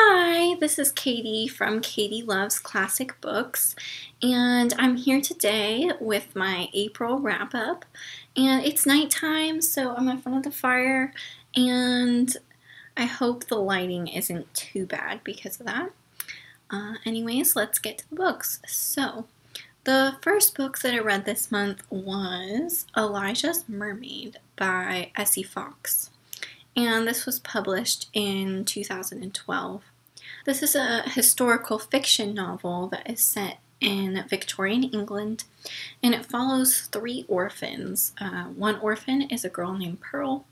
Hi, this is Katie from Katie Loves Classic Books, and I'm here today with my April wrap-up. And it's nighttime, so I'm in front of the fire, and I hope the lighting isn't too bad because of that. Anyways, let's get to the books. So, the first book that I read this month was Elijah's Mermaid by Essie Fox, and this was published in 2012. This is a historical fiction novel that is set in Victorian England, and it follows three orphans. One orphan is a girl named Pearl,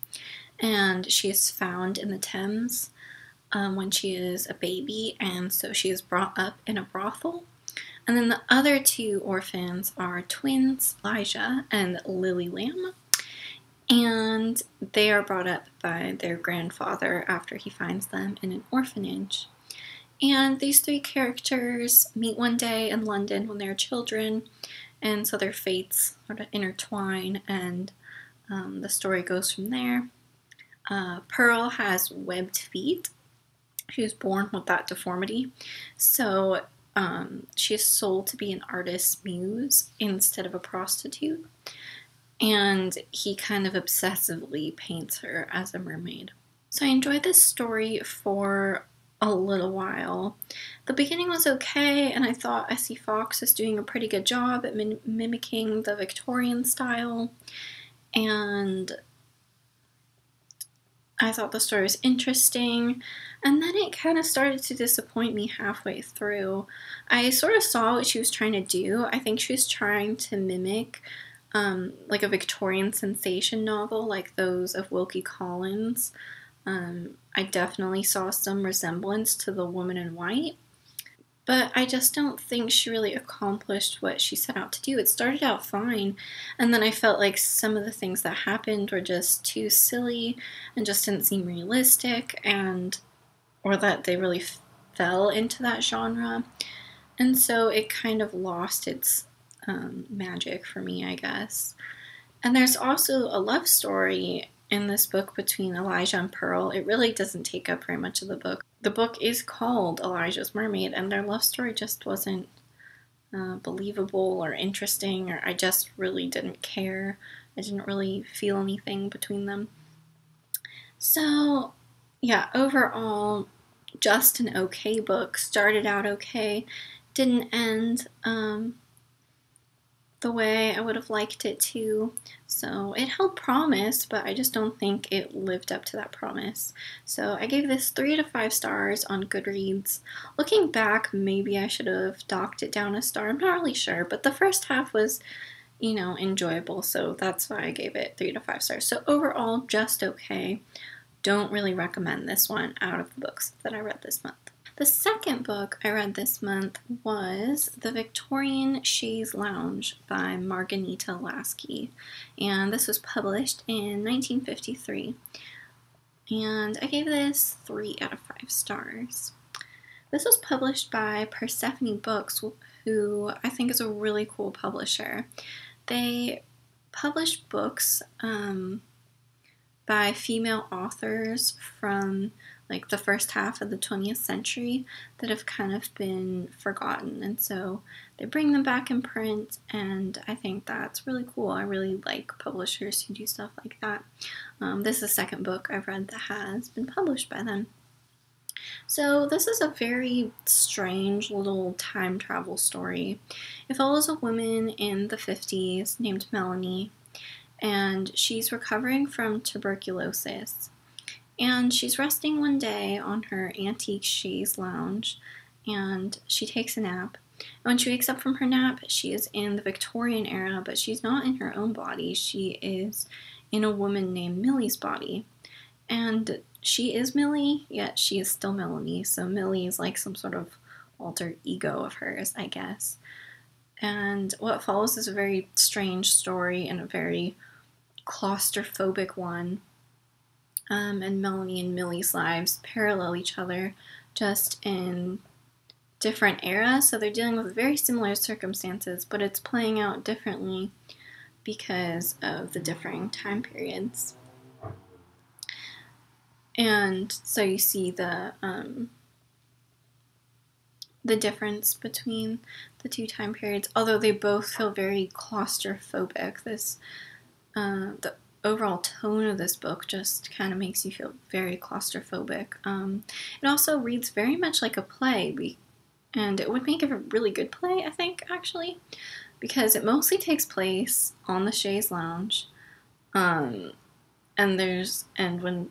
and she is found in the Thames when she is a baby, and so she is brought up in a brothel. And then the other two orphans are twins, Elijah and Lily Lamb, and they are brought up by their grandfather after he finds them in an orphanage. And these three characters meet one day in London when they're children, and so their fates sort of intertwine, and the story goes from there. Pearl has webbed feet. She was born with that deformity, so she is sold to be an artist's muse instead of a prostitute, and he kind of obsessively paints her as a mermaid. So I enjoyed this story for a little while. The beginning was okay, and I thought Essie Fox is doing a pretty good job at mimicking the Victorian style, and I thought the story was interesting, and then it kind of started to disappoint me halfway through. I sort of saw what she was trying to do. I think she was trying to mimic like a Victorian sensation novel like those of Wilkie Collins. I definitely saw some resemblance to The Woman in White, but I just don't think she really accomplished what she set out to do. It started out fine, and then I felt like some of the things that happened were just too silly and just didn't seem realistic, or that they really fell into that genre, and so it kind of lost its magic for me, I guess. And there's also a love story in this book between Elijah and Pearl. It really doesn't take up very much of the book. The book is called Elijah's Mermaid, and their love story just wasn't believable or interesting, or I just really didn't care. I didn't really feel anything between them. So, yeah, overall, just an okay book. Started out okay, didn't end the way I would have liked it to. So it held promise, but I just don't think it lived up to that promise. So I gave this 3 to 5 stars on Goodreads. Looking back, maybe I should have docked it down a star. I'm not really sure, but the first half was, enjoyable, so that's why I gave it 3 to 5 stars. So overall, just okay. Don't really recommend this one out of the books that I read this month. The second book I read this month was The Victorian Sheas Lounge by Margarita Lasky, and this was published in 1953, and I gave this 3 out of 5 stars. This was published by Persephone Books, who I think is a really cool publisher. They publish books by female authors from like the first half of the 20th century that have kind of been forgotten, and so they bring them back in print, and I think that's really cool. I really like publishers who do stuff like that. This is the second book I've read that has been published by them. So this is a very strange little time travel story. It follows a woman in the 50s named Melanie, and she's recovering from tuberculosis. And she's resting one day on her antique chaise lounge, and she takes a nap. And when she wakes up from her nap, she is in the Victorian era, but she's not in her own body. She is in a woman named Millie's body. And she is Millie, yet she is still Melanie, so Millie is like some sort of alter ego of hers, I guess. And what follows is a very strange story and a very claustrophobic one. And Melanie and Millie's lives parallel each other, just in different eras. So they're dealing with very similar circumstances, but it's playing out differently because of the differing time periods. And so you see the the difference between the two time periods, although they both feel very claustrophobic. The overall tone of this book just kind of makes you feel very claustrophobic. It also reads very much like a play, and it would make a really good play, I think, actually, because it mostly takes place on the chaise lounge. And when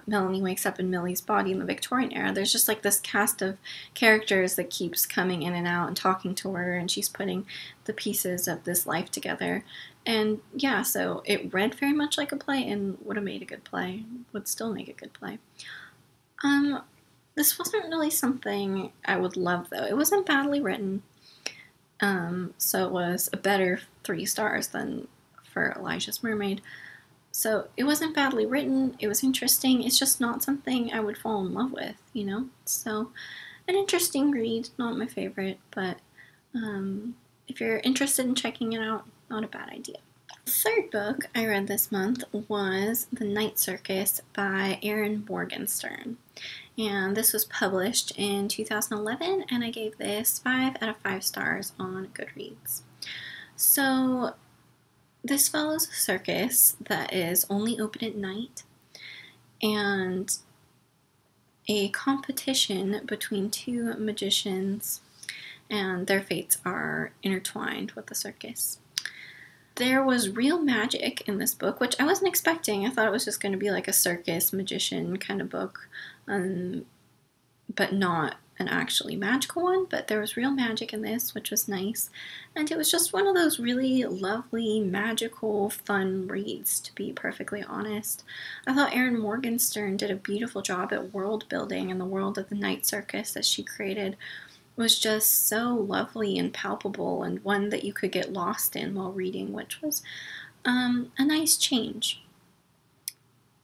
Melanie wakes up in Millie's body in the Victorian era, there's just like this cast of characters that keeps coming in and out and talking to her, and she's putting the pieces of this life together. And yeah, so it read very much like a play and would have made a good play, would still make a good play. This wasn't really something I would love, though. It wasn't badly written, so it was a better 3 stars than for Elijah's Mermaid. So it wasn't badly written, it was interesting, it's just not something I would fall in love with, you know? So, an interesting read, not my favorite, but if you're interested in checking it out, not a bad idea. The third book I read this month was The Night Circus by Erin Morgenstern. And this was published in 2011, and I gave this 5 out of 5 stars on Goodreads. So, this follows a circus that is only open at night, and a competition between 2 magicians, and their fates are intertwined with the circus. There was real magic in this book, which I wasn't expecting. I thought it was just going to be like a circus magician kind of book, but not an actually magical one, but there was real magic in this, which was nice, and it was just one of those really lovely, magical, fun reads, to be perfectly honest. I thought Erin Morgenstern did a beautiful job at world building, and the world of the Night Circus that she created was just so lovely and palpable, and one that you could get lost in while reading, which was a nice change.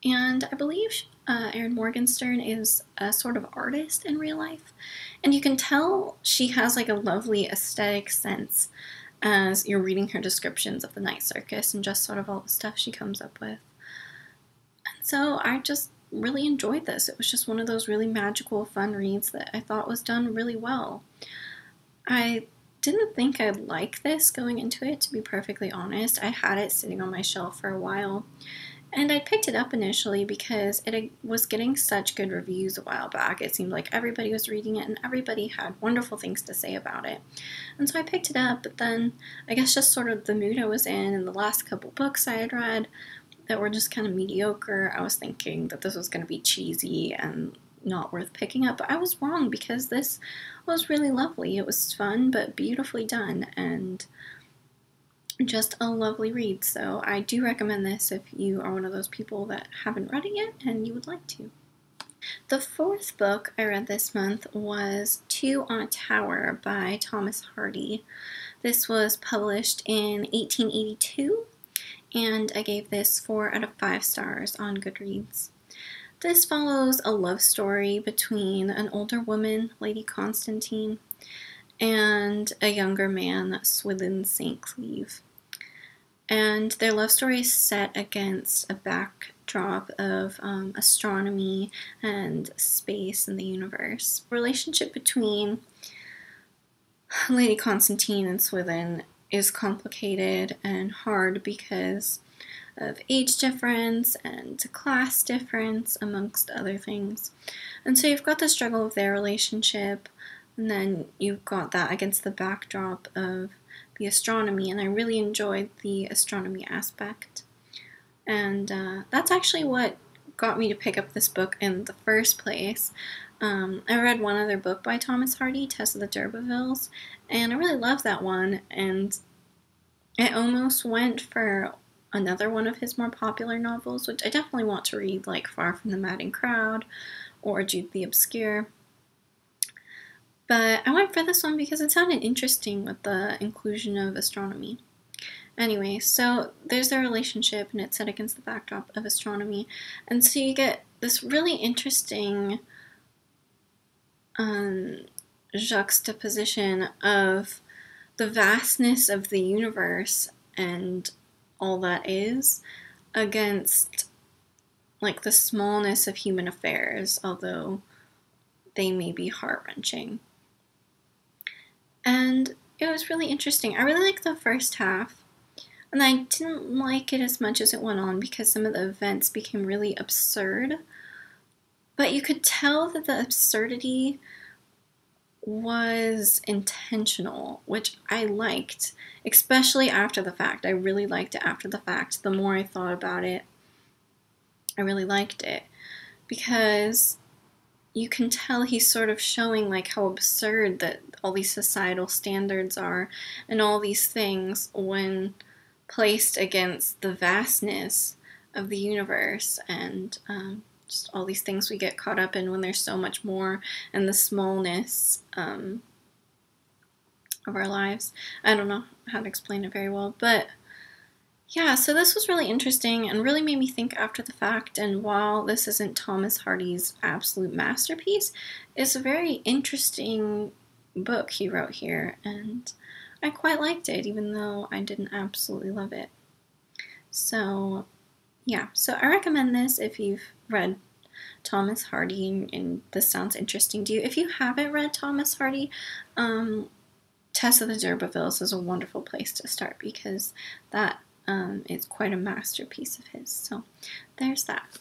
And I believe Erin Morgenstern is a sort of artist in real life, and you can tell she has like a lovely aesthetic sense as you're reading her descriptions of the Night Circus and just sort of all the stuff she comes up with. And so I just really enjoyed this. It was just one of those really magical, fun reads that I thought was done really well. I didn't think I'd like this going into it, to be perfectly honest. I had it sitting on my shelf for a while, and I picked it up initially because it was getting such good reviews a while back. It seemed like everybody was reading it and everybody had wonderful things to say about it. And so I picked it up, but then I guess just sort of the mood I was in and the last couple books I had read that were just kind of mediocre, I was thinking that this was going to be cheesy and not worth picking up. But I was wrong, because this was really lovely. It was fun but beautifully done, and just a lovely read. So I do recommend this if you are one of those people that haven't read it yet and you would like to. The fourth book I read this month was 2 on a Tower by Thomas Hardy. This was published in 1882, and I gave this 4 out of 5 stars on Goodreads. This follows a love story between an older woman, Lady Constantine, and a younger man, Swithin St. Cleeve. And their love story is set against a backdrop of astronomy and space and the universe. The relationship between Lady Constantine and Swithin is complicated and hard because of age difference and class difference, amongst other things. And so you've got the struggle of their relationship, and then you've got that against the backdrop of the astronomy, and I really enjoyed the astronomy aspect. And that's actually what got me to pick up this book in the first place. I read one other book by Thomas Hardy, Tess of the D'Urbervilles, and I really loved that one, and I almost went for another one of his more popular novels, which I definitely want to read, like Far from the Madding Crowd or Jude the Obscure. But I went for this one because it sounded interesting with the inclusion of astronomy. Anyway, so there's their relationship, and it's set against the backdrop of astronomy. And so you get this really interesting juxtaposition of the vastness of the universe and all that is against like the smallness of human affairs, although they may be heart-wrenching. and it was really interesting. I really liked the first half, and I didn't like it as much as it went on because some of the events became really absurd. But you could tell that the absurdity was intentional, which I liked, especially after the fact. I really liked it after the fact. The more I thought about it, I really liked it because you can tell he's sort of showing like how absurd that all these societal standards are and all these things when placed against the vastness of the universe and just all these things we get caught up in when there's so much more, and the smallness of our lives. I don't know how to explain it very well, but yeah, so this was really interesting and really made me think after the fact, and while this isn't Thomas Hardy's absolute masterpiece, it's a very interesting book he wrote here, and I quite liked it, even though I didn't absolutely love it. So yeah, so I recommend this if you've read Thomas Hardy and this sounds interesting to you. If you haven't read Thomas Hardy, Tess of the D'Urbervilles is a wonderful place to start because that is quite a masterpiece of his. So there's that.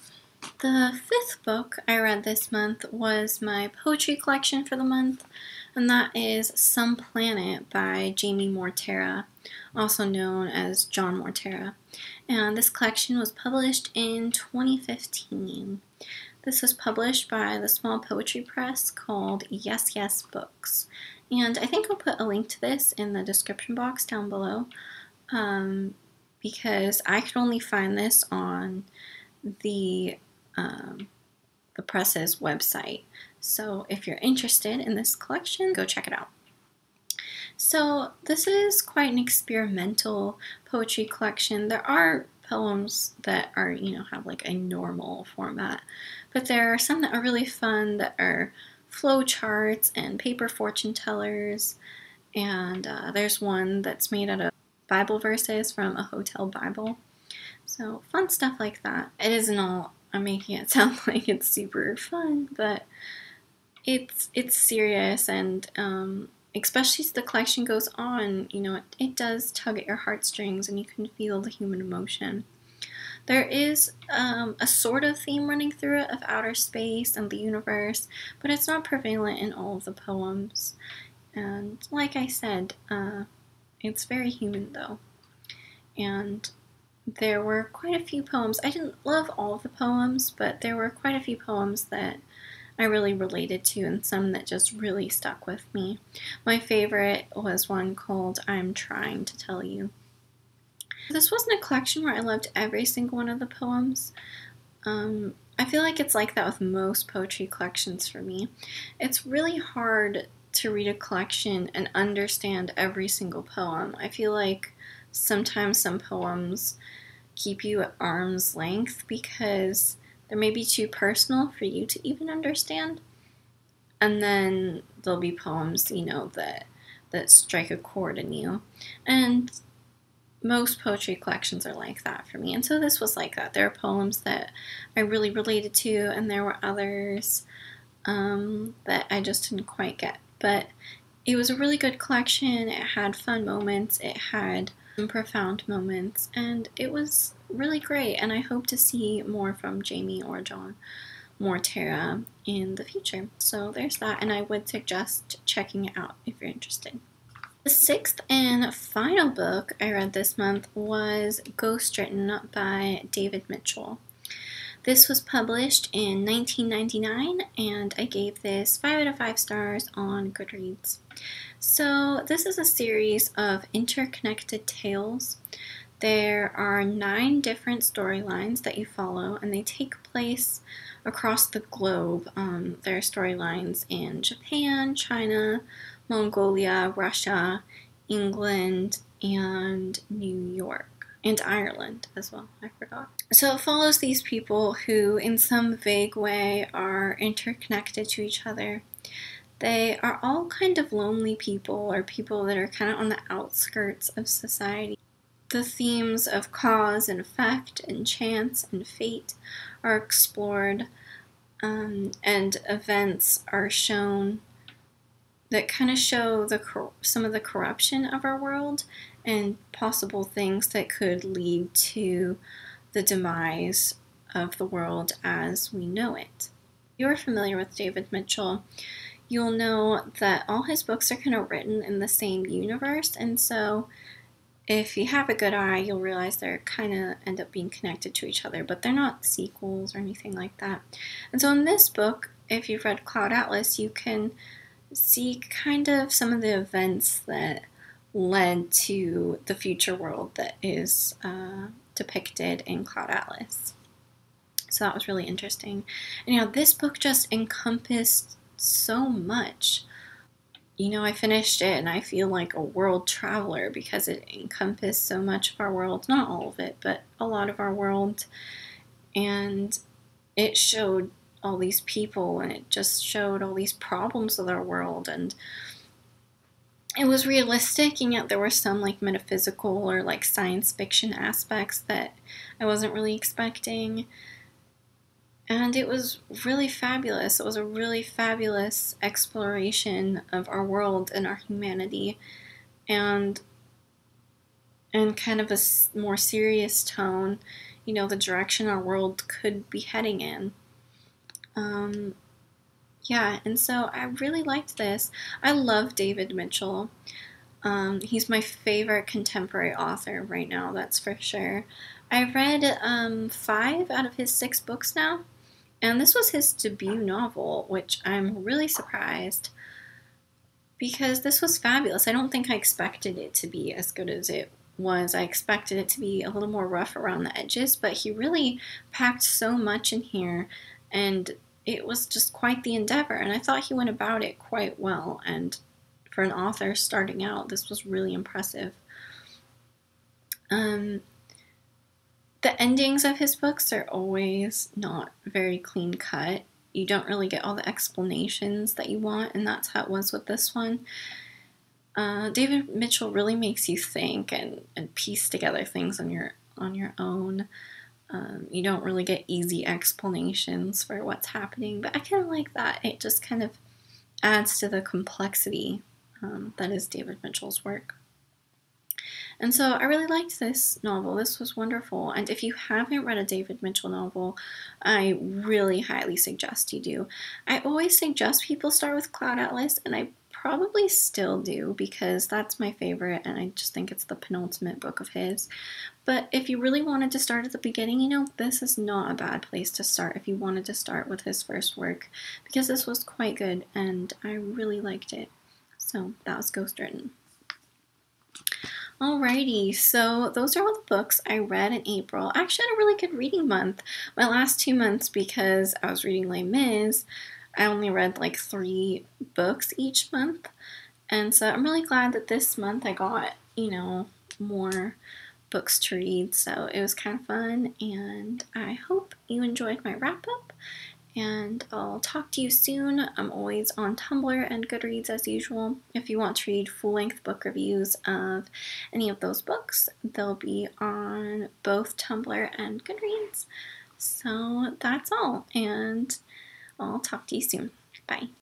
The fifth book I read this month was my poetry collection for the month, and that is Some Planet by Jamie Mortera, also known as John Mortera. And this collection was published in 2015. This was published by the small poetry press called Yes Yes Books. And I think I'll put a link to this in the description box down below because I could only find this on the press's website. So if you're interested in this collection, go check it out. So this is quite an experimental poetry collection. There are poems that are, have like a normal format, but there are some that are really fun that are flow charts and paper fortune tellers, and there's one that's made out of Bible verses from a hotel Bible. So fun stuff like that. It isn't all, I'm making it sound like it's super fun, but it's serious, and especially as the collection goes on, it does tug at your heartstrings and you can feel the human emotion. There is a sort of theme running through it of outer space and the universe, but it's not prevalent in all of the poems. And like I said, it's very human though. And there were quite a few poems. I didn't love all of the poems, but there were quite a few poems that I really related to and some that just really stuck with me. My favorite was one called I'm Trying to Tell You. This wasn't a collection where I loved every single one of the poems. I feel like it's like that with most poetry collections for me. It's really hard to read a collection and understand every single poem. I feel like sometimes some poems keep you at arm's length because they may be too personal for you to even understand. And then there'll be poems, that strike a chord in you. And most poetry collections are like that for me. And so this was like that. There are poems that I really related to, and there were others that I just didn't quite get. But it was a really good collection. It had fun moments. It had some profound moments. And it was really great. And I hope to see more from Jamie or John Mortera in the future. So there's that. And I would suggest checking it out if you're interested. The sixth and final book I read this month was Ghostwritten by David Mitchell. This was published in 1999, and I gave this 5 out of 5 stars on Goodreads. So this is a series of interconnected tales. There are 9 different storylines that you follow, and they take place across the globe. There are storylines in Japan, China, Mongolia, Russia, England, and New York, and Ireland as well, I forgot. So it follows these people who in some vague way are interconnected to each other. They are all kind of lonely people, or people that are kind of on the outskirts of society. The themes of cause and effect and chance and fate are explored, and events are shown that kind of show some of the corruption of our world and possible things that could lead to the demise of the world as we know it. If you're familiar with David Mitchell, you'll know that all his books are kind of written in the same universe, and so if you have a good eye, you'll realize they're kind of end up being connected to each other, but they're not sequels or anything like that. And so in this book, if you've read Cloud Atlas, you can see kind of some of the events that led to the future world that is depicted in Cloud Atlas. So that was really interesting. And this book just encompassed so much. I finished it and I feel like a world traveler because it encompassed so much of our world, not all of it, but a lot of our world. And it showed all these people and it just showed all these problems with our world. And it was realistic, and yet there were some like metaphysical or like science fiction aspects that I wasn't really expecting. And it was really fabulous. It was a really fabulous exploration of our world and our humanity, and kind of a more serious tone, the direction our world could be heading in. Yeah, and so I really liked this. I love David Mitchell. He's my favorite contemporary author right now, that's for sure. I've read 5 out of his 6 books now. And this was his debut novel, which I'm really surprised because this was fabulous. I don't think I expected it to be as good as it was. I expected it to be a little more rough around the edges, but he really packed so much in here, and it was just quite the endeavor. And I thought he went about it quite well. And for an author starting out, this was really impressive. The endings of his books are always not very clean cut. You don't really get all the explanations that you want, and that's how it was with this one. David Mitchell really makes you think and piece together things on your own. You don't really get easy explanations for what's happening, but I kind of like that. It just kind of adds to the complexity that is David Mitchell's work. And so I really liked this novel. This was wonderful. And if you haven't read a David Mitchell novel, I really highly suggest you do. I always suggest people start with Cloud Atlas, and I probably still do because that's my favorite, and I just think it's the penultimate book of his. But if you really wanted to start at the beginning, this is not a bad place to start if you wanted to start with his first work, because this was quite good and I really liked it. So that was Ghost Written. Alrighty, so those are all the books I read in April. I actually had a really good reading month. My last 2 months, because I was reading Les Mis, I only read like 3 books each month. And so I'm really glad that this month I got, more books to read. So it was kind of fun, and I hope you enjoyed my wrap-up. And I'll talk to you soon. I'm always on Tumblr and Goodreads as usual. If you want to read full-length book reviews of any of those books, they'll be on both Tumblr and Goodreads. So that's all, and I'll talk to you soon. Bye.